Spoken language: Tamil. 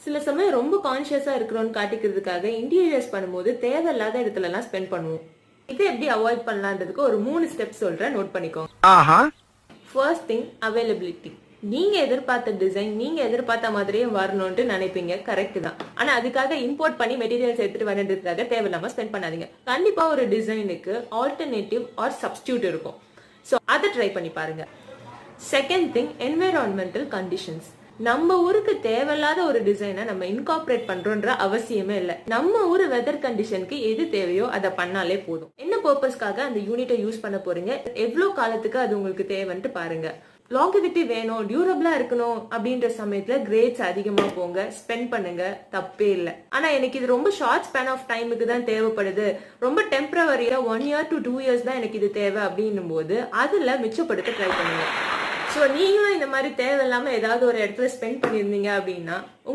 சில சமயம் ரொம்ப கான்சியஸா இருக்கிறோம்னு காட்டிக்கிறதுக்காக இன்டீரியர்ஸ் பண்ணும்போது தேவையில்லாத இடத்துல எல்லாம் ஸ்பெண்ட் பண்ணுவோம். இதை எப்படி அவாய்ட் பண்ணலான்றதுக்கு ஒரு 3 ஸ்டெப்ஸ் சொல்றேன், நோட் பண்ணிக்கோங்க. First thing, availability. நீங்க எதிர்பார்த்த டிசைன் நீங்க எதிர்பார்த்த மாதிரியே வரணும்னு நினைப்பீங்க, கரெக்ட் தான். ஆனா அதுக்காக இம்போர்ட் பண்ணி மெட்டீரியல்ஸ் எடுத்துட்டு வரதுக்காக தேவையில்லாம ஸ்பெண்ட் பண்ணாதீங்க. கண்டிப்பா ஒரு டிசைனுக்கு ஆல்டர்னேட்டிவ் ஆர் சப்ஸ்டியூட் இருக்கும். ஸோ அதை ட்ரை பண்ணி பாருங்க. Second thing, environmental conditions. நம்ம ஊருக்கு தேவையில்லாத ஒரு டிசைனை நம்ம இன்கார்பரேட் பண்றோன்ற அவசியமே இல்லை. நம்ம ஊர் வெதர் கண்டிஷனுக்கு எது தேவையோ அதை பண்ணாலே போதும். என்ன பர்பஸ்க்காக அந்த யூனிட்டை யூஸ் பண்ண போறீங்க, எவ்வளவு காலத்துக்கு அது உங்களுக்கு தேவைன்ட்டு பாருங்க. லாங்கிவிட்டி வேணும், டியூரபிளா இருக்கணும் அப்படின்ற சமயத்துல கிரேட்ஸ் அதிகமா போங்க, ஸ்பெண்ட் பண்ணுங்க, தப்பே இல்லை. ஆனா எனக்கு இது ரொம்ப ஷார்ட் ஸ்பேன் ஆஃப் டைமுக்கு தான் தேவைப்படுது, ரொம்ப டெம்பரவரியா 1 year to 2 years தான் எனக்கு இது தேவை அப்படின்னும் போது அதுல மிச்சப்படுத்த ட்ரை பண்ணுங்க. ஸோ நீங்களும் இந்த மாதிரி தேவையில்லாம ஏதாவது ஒரு இடத்துல ஸ்பெண்ட் பண்ணியிருந்தீங்க அப்படின்னா